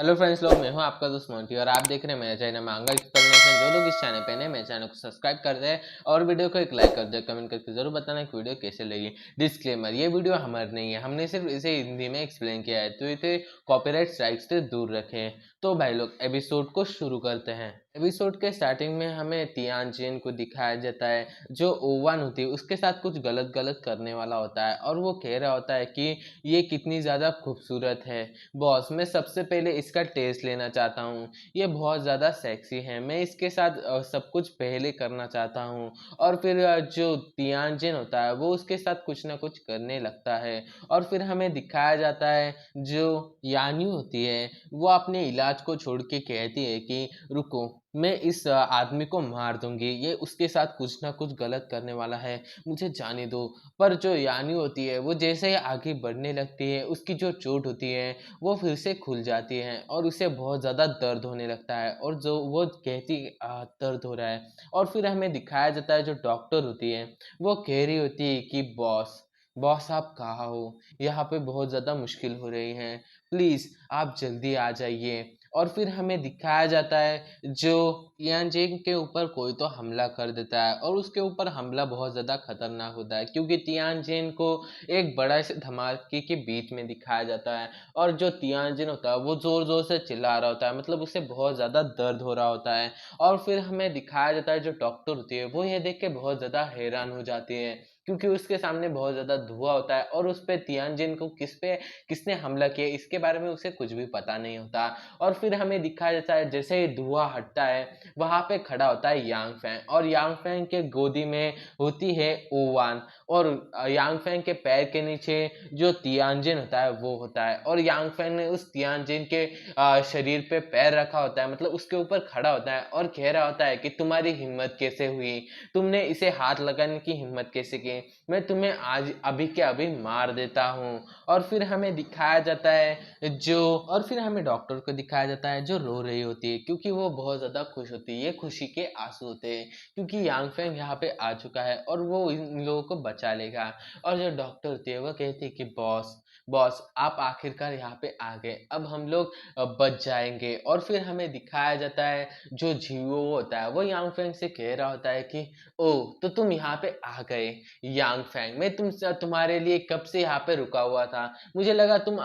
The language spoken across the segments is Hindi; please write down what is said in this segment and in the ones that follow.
हेलो फ्रेंड्स लोग, मैं हूं आपका दोस्त मोंटी और आप देख रहे हैं मेरे चैनल मांगा एक्सप्लेनेशन। जो लोग इस चैनल पे नए, मेरे चैनल को सब्सक्राइब कर दे और वीडियो को एक लाइक कर दे। कमेंट करके जरूर बताना कि वीडियो कैसे लगी। डिस्क्लेमर, ये वीडियो हमारी नहीं है, हमने सिर्फ इसे हिंदी में एक्सप्लेन किया है, तो इसे कॉपीराइट स्ट्राइक से दूर रखें। तो भाई लोग, एपिसोड को शुरू करते हैं। एपिसोड के स्टार्टिंग में हमें तियानजिन को दिखाया जाता है, जो ओवान होती है उसके साथ कुछ गलत गलत करने वाला होता है और वो कह रहा होता है कि ये कितनी ज़्यादा खूबसूरत है। बॉस, मैं सबसे पहले इसका टेस्ट लेना चाहता हूँ, ये बहुत ज़्यादा सेक्सी है, मैं इसके साथ सब कुछ पहले करना चाहता हूँ। और फिर जो तियानजिन होता है वो उसके साथ कुछ ना कुछ करने लगता है। और फिर हमें दिखाया जाता है जो यान्यू होती है वो अपने इलाज को छोड़ के कहती है कि रुको, मैं इस आदमी को मार दूंगी, ये उसके साथ कुछ ना कुछ गलत करने वाला है, मुझे जाने दो। पर जो यानी होती है वो जैसे ही आगे बढ़ने लगती है, उसकी जो चोट होती है वो फिर से खुल जाती है और उसे बहुत ज़्यादा दर्द होने लगता है और जो वो कहती दर्द हो रहा है। और फिर हमें दिखाया जाता है जो डॉक्टर होती है वो कह रही होती है कि बॉस, बॉस आप कहाँ हो, यहाँ पे बहुत ज़्यादा मुश्किल हो रही है, प्लीज़ आप जल्दी आ जाइए। और फिर हमें दिखाया जाता है जो तियानजिन के ऊपर कोई तो हमला कर देता है और उसके ऊपर हमला बहुत ज़्यादा खतरनाक होता है, क्योंकि तियानजिन को एक बड़ा से धमाके के बीच में दिखाया जाता है और जो तियानजिन होता है वो ज़ोर ज़ोर से चिल्ला रहा होता है, मतलब उसे बहुत ज़्यादा दर्द हो रहा होता है। और फिर हमें दिखाया जाता है जो डॉक्टर होती है वो ये देख के बहुत ज़्यादा हैरान हो जाती है, क्योंकि उसके सामने बहुत ज़्यादा धुआं होता है और उस पे तियानजिन को किसने हमला किया इसके बारे में उसे कुछ भी पता नहीं होता। और फिर हमें दिखाया जाता है जैसे ही धुआं हटता है वहां पे खड़ा होता है यांग फैंग और यांग फैंग के गोदी में होती है ओवान। और यांग फैंग के पैर के नीचे जो तियानजिन होता है वो होता है और यांग फैंग ने उस तियानजिन के शरीर पे पैर रखा होता है, मतलब उसके ऊपर खड़ा होता है और कह रहा होता है कि तुम्हारी हिम्मत कैसे हुई, तुमने इसे हाथ लगाने की हिम्मत कैसे की, मैं तुम्हें आज अभी के अभी मार देता हूँ। और फिर हमें दिखाया जाता है जो और फिर हमें डॉक्टर को दिखाया जाता है जो रो रही होती है, क्योंकि वो बहुत ज़्यादा खुश होती है, ये खुशी के आंसू होते हैं, क्योंकि यांग फेंग यहाँ पे आ चुका है और वो इन लोगों को बचा लेगा। और जो डॉक्टर होती है वो कहती है कि बॉस, बॉस आप आखिरकार यहाँ पे आ गए, अब हम लोग बच जाएंगे। और फिर हमें दिखाया जाता है जो जीवो होता है वो यांग फेंग से कह रहा होता है कि ओ, तो तुम यहाँ पे आ गए यांग फेंग, मैं तुम्हारे लिए कब से यहाँ पे रुका हुआ था, मुझे लगा तुम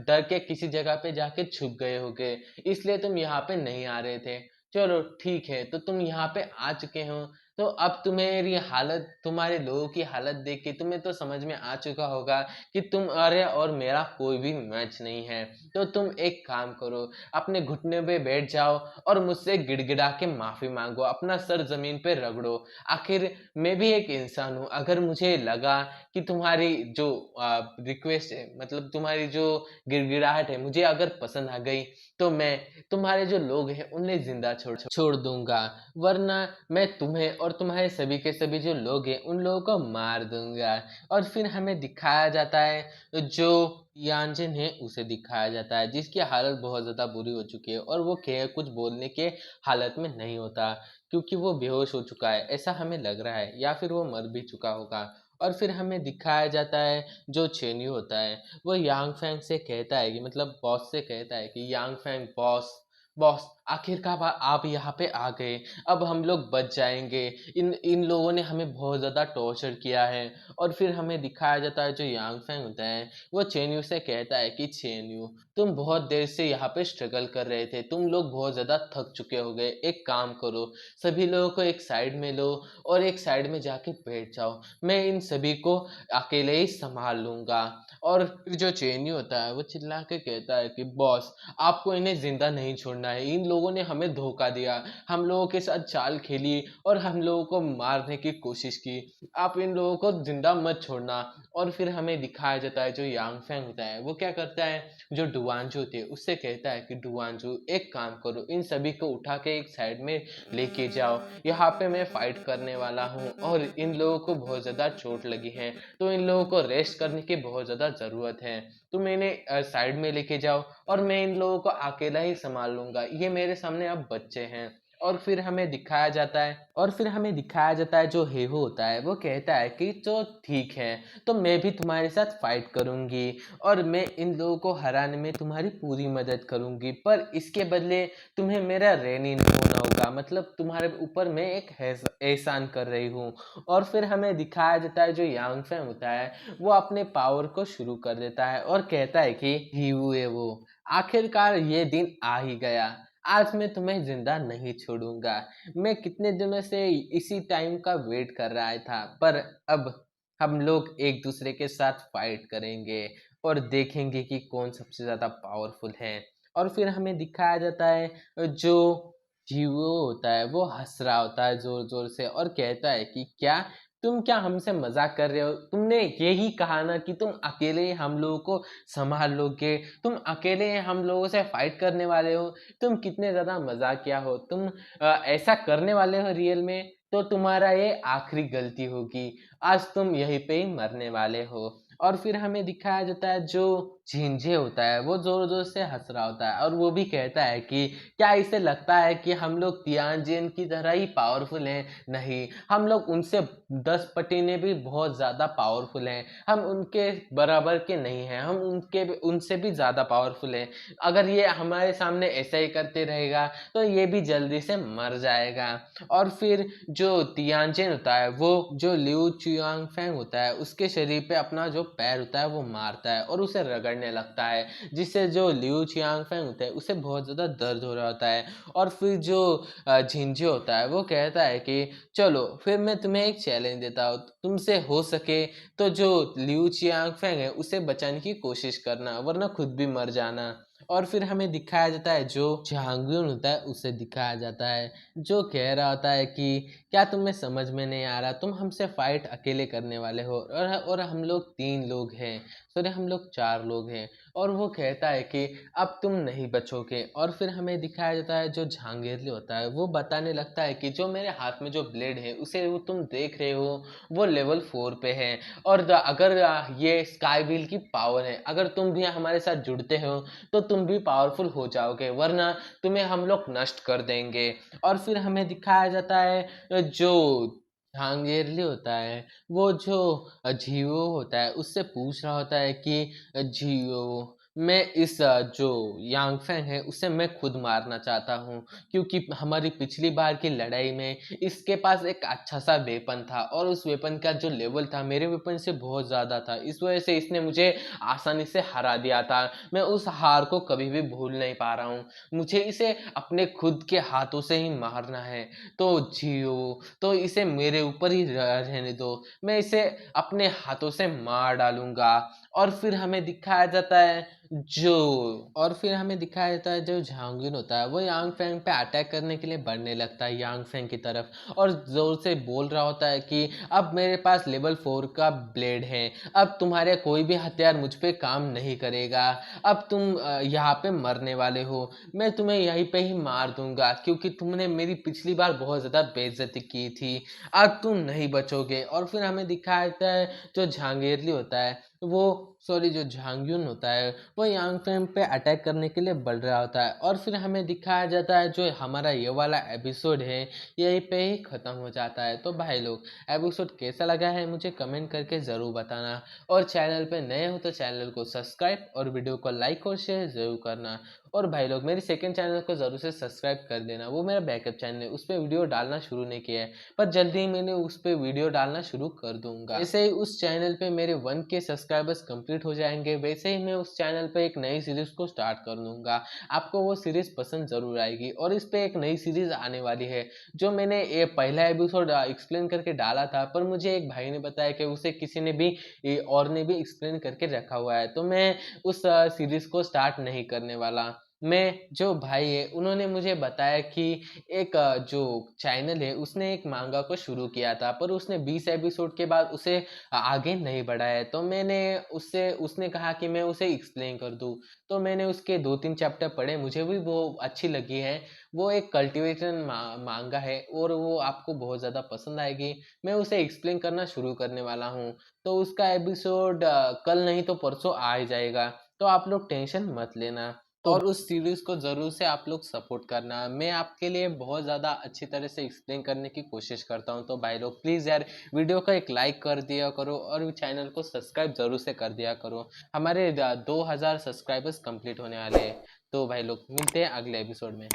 डर के किसी जगह पे जाके छुप गए होगे, इसलिए तुम यहाँ पे नहीं आ रहे थे। चलो ठीक है, तो तुम यहाँ पे आ चुके हो, तो अब तुम्हारी हालत, तुम्हारे लोगों की हालत देख के तुम्हें तो समझ में आ चुका होगा कि तुम्हारे और मेरा कोई भी मैच नहीं है। तो तुम एक काम करो, अपने घुटने पे बैठ जाओ और मुझसे गिड़गिड़ा के माफी मांगो, अपना सर जमीन पे रगड़ो। आखिर मैं भी एक इंसान हूँ, अगर मुझे लगा कि तुम्हारी जो रिक्वेस्ट है, मतलब तुम्हारी जो गिड़गिड़ाहट है मुझे अगर पसंद आ गई, तो मैं तुम्हारे जो लोग हैं उन्हें जिंदा छोड़ छोड़ दूंगा, वरना मैं तुम्हें और तुम्हारे सभी के सभी जो लोग हैं उन लोगों को मार दूंगा। और फिर हमें दिखाया जाता है जो यानजिन है उसे दिखाया जाता है जिसकी हालत बहुत ज़्यादा बुरी हो चुकी है और वो कुछ बोलने के हालत में नहीं होता, क्योंकि वो बेहोश हो चुका है, ऐसा हमें लग रहा है, या फिर वो मर भी चुका होगा। और फिर हमें दिखाया जाता है जो चेन्यू होता है वो यांग फैंग से कहता है कि, मतलब बॉस से कहता है कि यांग फैंग, बॉस, बॉस आखिरकार आप यहाँ पे आ गए, अब हम लोग बच जाएंगे, इन इन लोगों ने हमें बहुत ज़्यादा टॉर्चर किया है। और फिर हमें दिखाया जाता है जो यांग फैंग होता है वो चेन्यू से कहता है कि चेन्यू, तुम बहुत देर से यहाँ पे स्ट्रगल कर रहे थे, तुम लोग बहुत ज़्यादा थक चुके हो गए, एक काम करो, सभी लोगों को एक साइड में लो और एक साइड में जाके बैठ जाओ, मैं इन सभी को अकेले ही संभाल लूंगा। और फिर जो चेन्यू होता है वो चिल्ला के कहता है कि बॉस, आपको इन्हें जिंदा नहीं छोड़ना है, इन लोगों ने हमें धोखा दिया, हम लोगों के साथ चाल खेली और हम लोगों को मारने की कोशिश की, आप इन लोगों को जिंदा मत छोड़ना। और फिर हमें दिखाया जाता है जो यांग फैंग होता है वो क्या करता है, जो डुआनजू होती है उससे कहता है कि डुआनजू एक काम करो, इन सभी को उठा के एक साइड में लेके जाओ, यहाँ पे मैं फाइट करने वाला हूँ और इन लोगों को बहुत ज़्यादा चोट लगी है, तो इन लोगों को रेस्ट करने की बहुत ज़्यादा ज़रूरत है, तुम इन्हें साइड में लेके जाओ और मैं इन लोगों को अकेला ही संभाल लूंगा, ये मेरे सामने अब बच्चे हैं। और फिर हमें दिखाया जाता है जो हेहो होता है वो कहता है कि तो ठीक है, तो मैं भी तुम्हारे साथ फाइट करूंगी और मैं इन लोगों को हराने में तुम्हारी पूरी मदद करूंगी, पर इसके बदले तुम्हें मेरा ऋणी होना होगा, मतलब तुम्हारे ऊपर मैं एक एहसान कर रही हूँ। और फिर हमें दिखाया जाता है जो यांग फैंग होता है वो अपने पावर को शुरू कर देता है और कहता है कि ही हुए वो, आखिरकार ये दिन आ ही गया, आज मैं तुम्हें जिंदा नहीं छोड़ूंगा। मैं कितने दिनों से इसी टाइम का वेट कर रहा था, पर अब हम लोग एक दूसरे के साथ फाइट करेंगे और देखेंगे कि कौन सबसे ज्यादा पावरफुल है। और फिर हमें दिखाया जाता है जो जीवो होता है वो हंस रहा होता है जोर जोर से और कहता है कि क्या तुम क्या हमसे मजाक कर रहे हो? तुमने यही कहा ना कि तुम अकेले हम लोगों को संभाल लोगे, तुम अकेले हम लोगों से फाइट करने वाले हो। तुम कितने ज्यादा मजाकिया हो, तुम ऐसा करने वाले हो रियल में, तो तुम्हारा ये आखिरी गलती होगी, आज तुम यहीं पे ही मरने वाले हो। और फिर हमें दिखाया जाता है जो झिंझे होता है वो जोर जोर से हंस रहा होता है और वो भी कहता है कि क्या इसे लगता है कि हम लोग तियानजिन की तरह ही पावरफुल हैं? नहीं, हम लोग उनसे 10 पटीने भी बहुत ज्यादा पावरफुल हैं, हम उनके बराबर के नहीं हैं, हम उनसे भी ज्यादा पावरफुल हैं। अगर ये हमारे सामने ऐसा ही करते रहेगा तो ये भी जल्दी से मर जाएगा। और फिर जो तियानचेन होता है वो जो लिू चियांग फैंग होता है उसके शरीर पे अपना जो पैर होता है वो मारता है और उसे रगड़ने लगता है, जिससे जो लिू चियांग फैंग होता है उसे बहुत ज़्यादा दर्द हो रहा होता है। और फिर जो झिंझे होता है वो कहता है कि चलो फिर मैं तुम्हें एक चैलेंज देता हूँ, तुमसे हो सके तो जो लिू चियांग फैंग है उसे बचाने की कोशिश करना, वरना खुद भी मर जाना। और फिर हमें दिखाया जाता है जो झांगयुन होता है उसे दिखाया जाता है जो कह रहा होता है कि क्या तुम्हें समझ में नहीं आ रहा, तुम हमसे फाइट अकेले करने वाले हो और हम लोग 3 लोग हैं, सॉरी हम लोग 4 लोग हैं। और वो कहता है कि अब तुम नहीं बचोगे। और फिर हमें दिखाया जाता है जो झांगेरली होता है वो बताने लगता है कि जो मेरे हाथ में जो ब्लेड है उसे वो तुम देख रहे हो वो लेवल 4 पे है, और अगर ये स्काई व्हील की पावर है, अगर तुम भी हमारे साथ जुड़ते हो तो तुम भी पावरफुल हो जाओगे, वरना तुम्हें हम लोग नष्ट कर देंगे। और फिर हमें दिखाया जाता है जो झांगेरली होता है वो जो जियो होता है उससे पूछ रहा होता है कि जियो, मैं इस जो यांगफेंग है उसे मैं खुद मारना चाहता हूँ, क्योंकि हमारी पिछली बार की लड़ाई में इसके पास एक अच्छा सा वेपन था और उस वेपन का जो लेवल था मेरे वेपन से बहुत ज़्यादा था, इस वजह से इसने मुझे आसानी से हरा दिया था। मैं उस हार को कभी भी भूल नहीं पा रहा हूँ, मुझे इसे अपने खुद के हाथों से ही मारना है। तो जियो, तो इसे मेरे ऊपर ही रहने दो, मैं इसे अपने हाथों से मार डालूंगा। और फिर हमें दिखाया जाता है जो और फिर हमें दिखाया जाता है जो झांगिन होता है वो यांग फैंग पे अटैक करने के लिए बढ़ने लगता है यांग फैंग की तरफ और जोर से बोल रहा होता है कि अब मेरे पास लेवल 4 का ब्लेड है, अब तुम्हारे कोई भी हथियार मुझ पे काम नहीं करेगा, अब तुम यहाँ पे मरने वाले हो, मैं तुम्हें यहीं पे ही मार दूंगा, क्योंकि तुमने मेरी पिछली बार बहुत ज़्यादा बेइज्जती की थी, अब तुम नहीं बचोगे। और फिर हमें दिखाया जाता है जो झांगेरली होता है वो सॉरी जो झांगयुन होता है वो यांग फैंग पे अटैक करने के लिए बढ़ रहा होता है। और फिर हमें दिखाया जाता है जो हमारा ये वाला एपिसोड है यहीं पे ही ख़त्म हो जाता है। तो भाई लोग एपिसोड कैसा लगा है मुझे कमेंट करके ज़रूर बताना, और चैनल पे नए हो तो चैनल को सब्सक्राइब और वीडियो को लाइक और शेयर ज़रूर करना। और भाई लोग मेरी सेकंड चैनल को ज़रूर से सब्सक्राइब कर देना, वो मेरा बैकअप चैनल है, उस पर वीडियो डालना शुरू नहीं किया है पर जल्दी ही मैंने उस पर वीडियो डालना शुरू कर दूंगा। ऐसे ही उस चैनल पे मेरे 1K सब्सक्राइबर्स कंप्लीट हो जाएंगे वैसे ही मैं उस चैनल पे एक नई सीरीज को स्टार्ट कर दूंगा, आपको वो सीरीज पसंद ज़रूर आएगी। और इस पे एक नई सीरीज आने वाली है जो मैंने ये पहला एपिसोड एक्सप्लेन करके डाला था, पर मुझे एक भाई ने बताया कि उसे किसी ने भी और ने भी एक्सप्लेन करके रखा हुआ है, तो मैं उस सीरीज को स्टार्ट नहीं करने वाला। मैं जो भाई है उन्होंने मुझे बताया कि एक जो चैनल है उसने एक मांगा को शुरू किया था पर उसने 20 एपिसोड के बाद उसे आगे नहीं बढ़ाया है, तो मैंने उससे उसने कहा कि मैं उसे एक्सप्लेन कर दूं, तो मैंने उसके 2-3 चैप्टर पढ़े, मुझे भी वो अच्छी लगी है। वो एक कल्टीवेशन मांगा है और वो आपको बहुत ज़्यादा पसंद आएगी, मैं उसे एक्सप्लेन करना शुरू करने वाला हूँ। तो उसका एपिसोड कल नहीं तो परसों आ ही जाएगा, तो आप लोग टेंशन मत लेना। तो और उस सीरीज़ को ज़रूर से आप लोग सपोर्ट करना। मैं आपके लिए बहुत ज़्यादा अच्छी तरह से एक्सप्लेन करने की कोशिश करता हूँ। तो भाई लोग प्लीज़ यार वीडियो को एक लाइक कर दिया करो और चैनल को सब्सक्राइब ज़रूर से कर दिया करो। हमारे 2000 सब्सक्राइबर्स कंप्लीट होने वाले हैं। तो भाई लोग मिलते हैं अगले एपिसोड में।